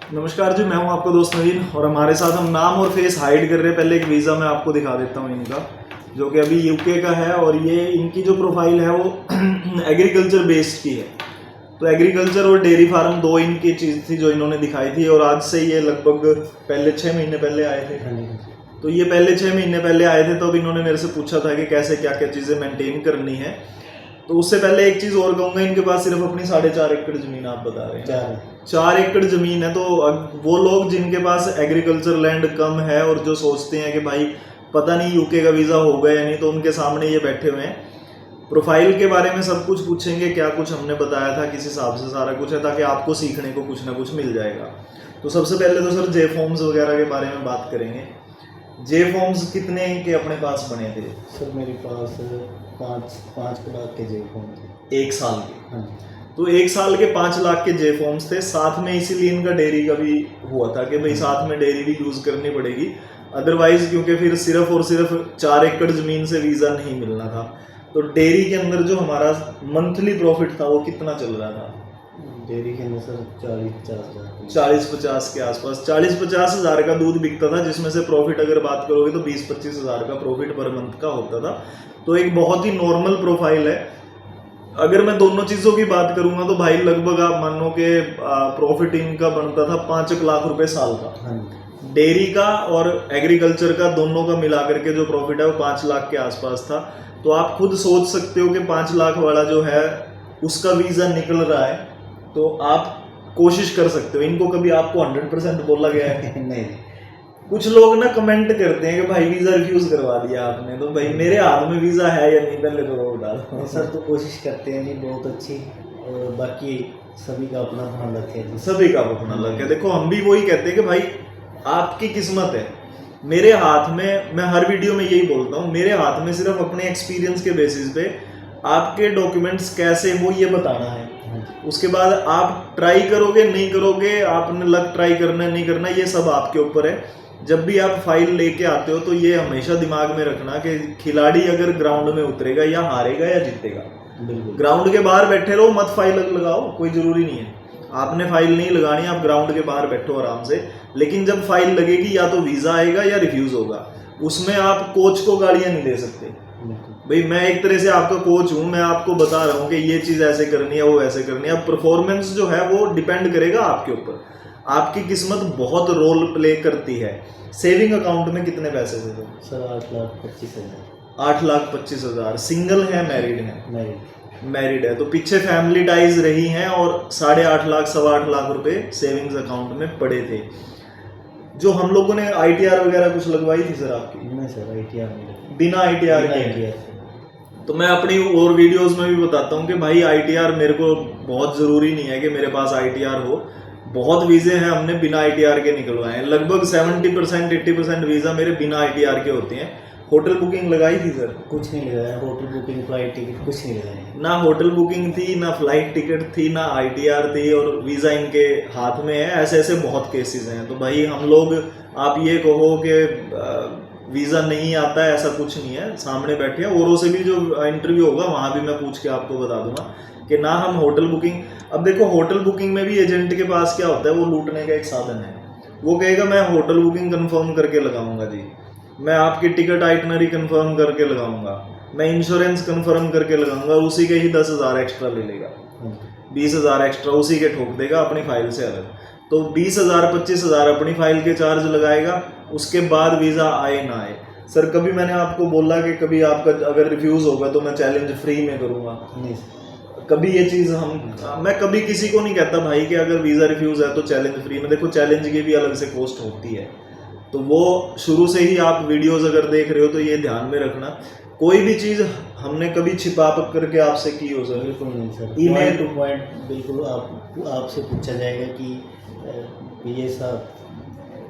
नमस्कार जी, मैं हूं आपका दोस्त नवीन और हमारे साथ हम नाम और फेस हाइड कर रहे हैं। पहले एक वीज़ा मैं आपको दिखा देता हूं इनका, जो कि अभी यूके का है। और ये इनकी जो प्रोफाइल है वो एग्रीकल्चर बेस्ड की है। तो एग्रीकल्चर और डेयरी फार्म दो इनकी चीज़ थी जो इन्होंने दिखाई थी। और आज से ये लगभग पहले 6 महीने पहले आए थे। तो ये पहले 6 महीने पहले आए थे, तो अब इन्होंने मेरे से पूछा था कि कैसे क्या क्या चीज़ें मेंटेन करनी है। तो उससे पहले एक चीज़ और कहूँगा, इनके पास सिर्फ अपनी 4.5 एकड़ ज़मीन आप बता रहे हैं। 4 एकड़ ज़मीन है। तो वो लोग जिनके पास एग्रीकल्चर लैंड कम है और जो सोचते हैं कि भाई पता नहीं यूके का वीज़ा होगा या नहीं, तो उनके सामने ये बैठे हुए हैं। प्रोफाइल के बारे में सब कुछ पूछेंगे, क्या कुछ हमने बताया था किस हिसाब से सारा कुछ है, ताकि आपको सीखने को कुछ ना कुछ मिल जाएगा। तो सबसे पहले तो सर जे फॉर्म्स वगैरह के बारे में बात करेंगे। जे फॉर्म्स कितने के अपने पास बने थे? सर मेरे पास 5 लाख के जे फॉर्म थे। 1 साल के? हाँ। तो 1 साल के 5 लाख के जे फॉर्म्स थे। साथ में इसीलिए इनका डेयरी का भी हुआ था कि भाई साथ में डेयरी भी यूज़ करनी पड़ेगी, अदरवाइज क्योंकि फिर सिर्फ और सिर्फ 4 एकड़ ज़मीन से वीज़ा नहीं मिलना था। तो डेयरी के अंदर जो हमारा मंथली प्रॉफिट था वो कितना चल रहा था? डेयरी के अंदर सर 40-50 हज़ार, 40-50 के आसपास। 40-50 हज़ार का दूध बिकता था, जिसमें से प्रॉफिट अगर बात करोगे तो 20-25 हज़ार का प्रॉफिट पर मंथ का होता था। तो एक बहुत ही नॉर्मल प्रोफाइल है। अगर मैं दोनों चीज़ों की बात करूंगा तो भाई लगभग आप मानो कि प्रॉफिट इनका बनता था 5 लाख रुपए साल का। हाँ। डेयरी का और एग्रीकल्चर का दोनों का मिला करके जो प्रॉफिट है वो 5 लाख के आसपास था। तो आप खुद सोच सकते हो कि 5 लाख वाला जो है उसका वीज़ा निकल रहा है, तो आप कोशिश कर सकते हो। इनको कभी आपको 100% बोला गया है? नहीं। कुछ लोग ना कमेंट करते हैं कि भाई वीज़ा रिफ्यूज़ करवा दिया आपने। तो भाई मेरे हाथ में वीज़ा है या नहीं, पहले तो वो बता दो। सर तो कोशिश करते हैं जी बहुत अच्छी, और बाकी सभी का अपना ध्यान रखें। सभी का अपना लग है। देखो हम भी वही कहते हैं कि भाई आपकी किस्मत है। मेरे हाथ में, मैं हर वीडियो में यही बोलता हूँ, मेरे हाथ में सिर्फ अपने एक्सपीरियंस के बेसिस पे आपके डॉक्यूमेंट्स कैसे वो ये बताना है। उसके बाद आप ट्राई करोगे नहीं करोगे, आपने लक ट्राई करना है नहीं करना, ये सब आपके ऊपर है। जब भी आप फाइल लेके आते हो तो ये हमेशा दिमाग में रखना कि खिलाड़ी अगर ग्राउंड में उतरेगा या हारेगा या जीतेगा। बिल्कुल। ग्राउंड के बाहर बैठे रहो, मत फाइल लगाओ, कोई जरूरी नहीं है। आपने फाइल नहीं लगानी, आप ग्राउंड के बाहर बैठो आराम से। लेकिन जब फाइल लगेगी या तो वीज़ा आएगा या रिफ्यूज़ होगा। उसमें आप कोच को गालियाँ नहीं दे सकते। भाई मैं एक तरह से आपका कोच हूँ, मैं आपको बता रहा हूँ कि ये चीज़ ऐसे करनी है वो ऐसे करनी है। अब परफॉर्मेंस जो है वो डिपेंड करेगा आपके ऊपर। आपकी किस्मत बहुत रोल प्ले करती है। सेविंग अकाउंट में कितने पैसे थे? सर 8,25,000। 8,25,000। सिंगल है, मैरिड है? मैरिड है। तो पीछे फैमिली टाइज रही हैं और 8.5 लाख 8.25 लाख रुपए सेविंग्स अकाउंट में पड़े थे। जो हम लोगों ने ITR वगैरह कुछ लगवाई थी सर आपकी? नहीं सर, ITR नहीं। बिना ITR के? तो मैं अपनी और वीडियोस में भी बताता हूँ कि भाई ITR मेरे को बहुत ज़रूरी नहीं है कि मेरे पास ITR हो। बहुत वीज़े हैं हमने बिना ITR के निकलवाए हैं। लगभग 70% 80% वीज़ा मेरे बिना ITR के होते हैं। होटल बुकिंग लगाई थी सर? कुछ नहीं लगाया। होटल बुकिंग, फ्लाइट टिकट कुछ नहीं लगाया। ना होटल बुकिंग थी, ना फ्लाइट टिकट थी, ना ITR थी, और वीज़ा इनके हाथ में है। ऐसे ऐसे बहुत केसेस हैं। तो भाई हम लोग, आप ये कहो कि वीज़ा नहीं आता है, ऐसा कुछ नहीं है। सामने बैठे हैं, औरों से भी जो इंटरव्यू होगा वहाँ भी मैं पूछ के आपको बता दूंगा कि ना हम होटल बुकिंग। अब देखो होटल बुकिंग में भी एजेंट के पास क्या होता है, वो लूटने का एक साधन है। वो कहेगा मैं होटल बुकिंग कंफर्म करके लगाऊंगा जी, मैं आपकी टिकट आइटनरी कंफर्म करके लगाऊंगा, मैं इंश्योरेंस कंफर्म करके लगाऊंगा, उसी के ही 10,000 एक्स्ट्रा ले लेगा। 20,000 एक्स्ट्रा उसी के ठोक देगा अपनी फाइल से अलग। तो 20,000 25,000 अपनी फाइल के चार्ज लगाएगा। उसके बाद वीज़ा आए ना आए। सर कभी मैंने आपको बोला कि कभी आपका अगर रिफ्यूज़ होगा तो मैं चैलेंज फ्री में करूँगा? नहीं। कभी ये चीज़ मैं कभी किसी को नहीं कहता भाई कि अगर वीज़ा रिफ्यूज़ है तो चैलेंज फ्री में। देखो चैलेंज की भी अलग से कॉस्ट होती है। तो वो शुरू से ही आप वीडियोस अगर देख रहे हो तो ये ध्यान में रखना। कोई भी चीज़ हमने कभी छिपा करके आपसे की हो सर? बिल्कुल नहीं सर। ईमेल टू पॉइंट बिल्कुल आपसे पूछा जाएगा कि ये सब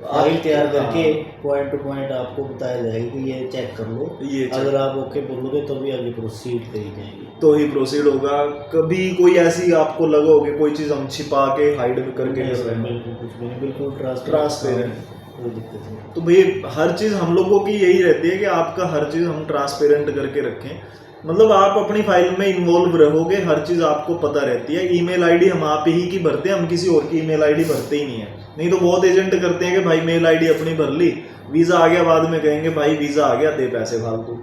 फाइल तैयार करके पॉइंट टू पॉइंट आपको बताया जाएगा कि ये चेक कर लो। अगर आप ओके बोलोगे तो भी आगे प्रोसीड करी जाएगी, तो ही प्रोसीड होगा। कभी कोई ऐसी आपको लगा होगी कोई चीज़ हम छिपा के हाइड करके कर रहे हैं? बिल्कुल कुछ भी नहीं, बिल्कुल ट्रांसपेरेंट। कोई दिक्कत नहीं। तो भाई हर चीज़ हम लोगों की यही रहती है कि आपका हर चीज़ हम ट्रांसपेरेंट करके रखें। मतलब आप अपनी फाइल में इन्वॉल्व रहोगे, हर चीज़ आपको पता रहती है। ईमेल आईडी हम आप ही की भरते हैं, हम किसी और की ईमेल आईडी भरते ही नहीं है। नहीं तो बहुत एजेंट करते हैं कि भाई मेल आईडी अपनी भर ली, वीज़ा आ गया, बाद में कहेंगे भाई वीज़ा आ गया दे पैसे फालतू।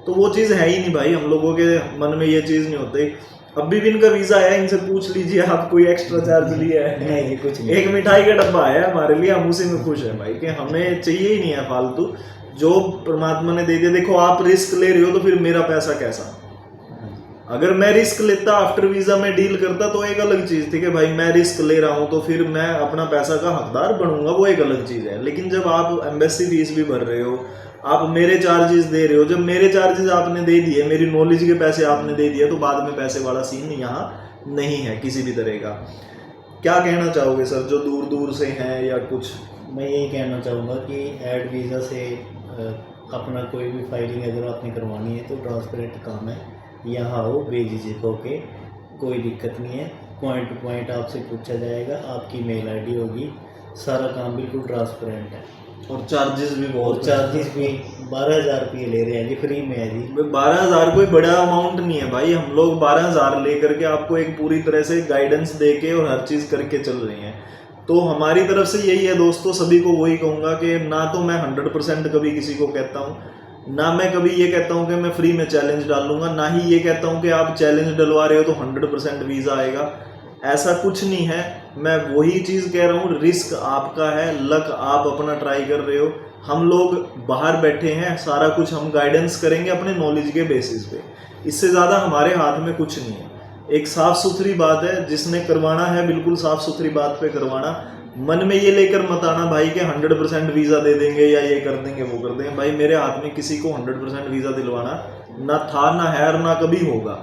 तो वो चीज़ है ही नहीं भाई, हम लोगों के मन में ये चीज़ नहीं होती। अभी भी इनका वीज़ा आया, इनसे पूछ लीजिए आप कोई एक्स्ट्रा चार्ज लिया है? नहीं, कुछ नहीं। एक मिठाई का डब्बा आया हमारे लिए, हम उसी में खुश हैं भाई, कि हमें चाहिए ही नहीं है फालतू, जो परमात्मा ने दे दिया। देखो आप रिस्क ले रहे हो तो फिर मेरा पैसा कैसा? अगर मैं रिस्क लेता, आफ्टर वीजा में डील करता, तो एक अलग चीज थी कि भाई मैं रिस्क ले रहा हूं तो फिर मैं अपना पैसा का हकदार बनूंगा, वो एक अलग चीज है। लेकिन जब आप एम्बेसी फीस भी भर रहे हो, आप मेरे चार्जेस दे रहे हो, जब मेरे चार्जेस आपने दे दिए, मेरी नॉलेज के पैसे आपने दे दिए, तो बाद में पैसे वाला सीन यहाँ नहीं है किसी भी तरह का। क्या कहना चाहोगे सर, जो दूर दूर से हैं या कुछ? मैं यही कहना चाहूँगा कि ऐड वीज़ा से अपना कोई भी फाइलिंग अगर आपने करवानी है तो ट्रांसपेरेंट काम है, यहाँ आओ बेझिझक होके, कोई दिक्कत नहीं है। पॉइंट टू पॉइंट आपसे पूछा जाएगा, आपकी मेल आईडी होगी, सारा काम बिल्कुल ट्रांसपेरेंट है। और चार्जेस भी बहुत, चार्जेस भी 12,000 रुपये ले रहे हैं जी, फ्री में है जी। 12,000 कोई बड़ा अमाउंट नहीं है भाई, हम लोग 12,000 लेकर के आपको एक पूरी तरह से गाइडेंस देके और हर चीज़ करके चल रहे हैं। तो हमारी तरफ से यही है दोस्तों, सभी को वही कहूँगा कि ना तो मैं 100% कभी किसी को कहता हूँ, ना मैं कभी ये कहता हूँ कि मैं फ्री में चैलेंज डालूंगा, ना ही ये कहता हूँ कि आप चैलेंज डलवा रहे हो तो 100% वीज़ा आएगा। ऐसा कुछ नहीं है। मैं वही चीज़ कह रहा हूँ, रिस्क आपका है, लक आप अपना ट्राई कर रहे हो। हम लोग बाहर बैठे हैं, सारा कुछ हम गाइडेंस करेंगे अपने नॉलेज के बेसिस पे, इससे ज़्यादा हमारे हाथ में कुछ नहीं है। एक साफ़ सुथरी बात है, जिसने करवाना है बिल्कुल साफ़ सुथरी बात पे करवाना। मन में ये लेकर मत आना भाई कि 100% वीज़ा दे देंगे या ये कर देंगे वो कर देंगे। भाई मेरे हाथ में किसी को 100% वीज़ा दिलवाना ना था, ना है और ना कभी होगा।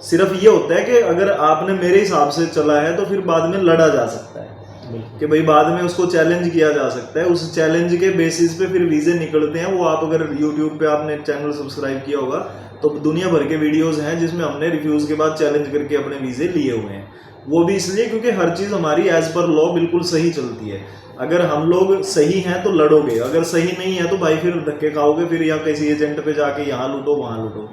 सिर्फ ये होता है कि अगर आपने मेरे हिसाब से चला है तो फिर बाद में लड़ा जा सकता है कि भाई बाद में उसको चैलेंज किया जा सकता है। उस चैलेंज के बेसिस पे फिर वीज़े निकलते हैं। वो आप अगर यूट्यूब पे आपने चैनल सब्सक्राइब किया होगा तो दुनिया भर के वीडियोस हैं जिसमें हमने रिव्यूज़ के बाद चैलेंज करके अपने वीज़े लिए हुए हैं। वो भी इसलिए क्योंकि हर चीज़ हमारी एज पर लॉ बिल्कुल सही चलती है। अगर हम लोग सही हैं तो लड़ोगे, अगर सही नहीं है तो भाई फिर धक्के खाओगे, फिर या किसी एजेंट पे जाके यहाँ लूटो वहाँ लूटो।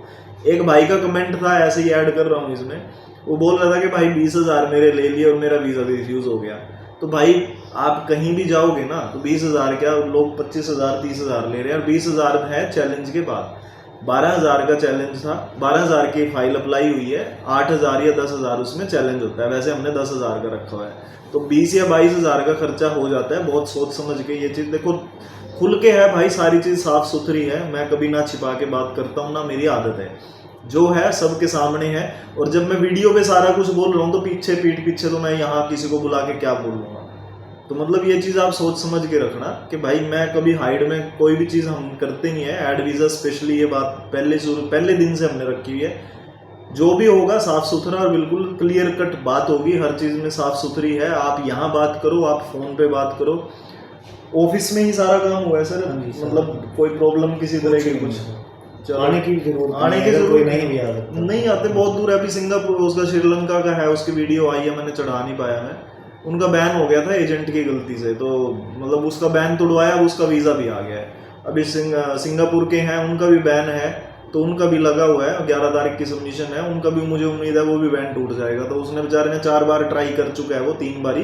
एक भाई का कमेंट था, ऐसे ही ऐड कर रहा हूँ इसमें, वो बोल रहा था कि भाई 20,000 मेरे ले लिए और मेरा वीज़ा भी रिफ्यूज़ हो गया। तो भाई आप कहीं भी जाओगे ना तो 20,000 क्या, लोग 25,000 30,000 ले रहे हैं, और 20,000 है चैलेंज के बाद। 12,000 का चैलेंज था, 12,000 की फाइल अप्लाई हुई है, 8,000 या 10,000 उसमें चैलेंज होता है। वैसे हमने 10,000 का रखा हुआ है, तो 20 या 22,000 का खर्चा हो जाता है। बहुत सोच समझ के ये चीज़ देखो, खुल के है भाई, सारी चीज़ साफ़ सुथरी है। मैं कभी ना छिपा के बात करता हूँ, ना मेरी आदत है, जो है सबके सामने है। और जब मैं वीडियो पे सारा कुछ बोल रहा हूँ तो पीठ पीछे तो मैं यहाँ किसी को बुला के क्या बोलूँगा। तो मतलब ये चीज़ आप सोच समझ के रखना कि भाई मैं कभी हाइड में कोई भी चीज़ हम करते नहीं है। ऐड वीज़ा स्पेशली ये बात पहले दिन से हमने रखी हुई है। जो भी होगा साफ़ सुथरा और बिल्कुल क्लियर कट बात होगी, हर चीज़ में साफ़ सुथरी है। आप यहाँ बात करो, आप फ़ोन पे बात करो, ऑफिस में ही सारा काम हुआ है सर। मतलब कोई प्रॉब्लम किसी तरह की कुछ आने की जरूरत नहीं आते, बहुत दूर है। अभी सिंगापुर, उसका श्रीलंका का है, उसकी वीडियो आई है, मैंने चढ़ा नहीं पाया। मैं उनका बैन हो गया था एजेंट की गलती से, तो मतलब उसका बैन तोड़वाया, उसका वीज़ा भी आ गया है। अभी सिंगापुर के हैं, उनका भी बैन है, तो उनका भी लगा हुआ है, 11 तारीख की सबमिशन है, उनका भी मुझे उम्मीद है वो भी बैन टूट जाएगा। तो उसने बेचारे ने 4 बार ट्राई कर चुका है, वो 3 बारी,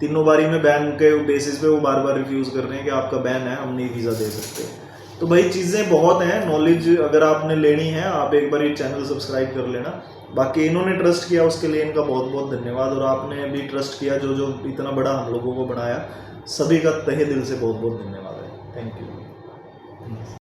तीनों बारी में बैन के बेसिस पे वो बार बार रिफ्यूज़ कर रहे हैं कि आपका बैन है, हम नहीं वीज़ा दे सकते। तो भाई चीज़ें बहुत हैं, नॉलेज अगर आपने लेनी है आप एक बार ये चैनल सब्सक्राइब कर लेना। बाकी इन्होंने ट्रस्ट किया उसके लिए इनका बहुत बहुत धन्यवाद, और आपने भी ट्रस्ट किया जो इतना बड़ा हम लोगों को बनाया, सभी का तहे दिल से बहुत बहुत धन्यवाद है। Thank you.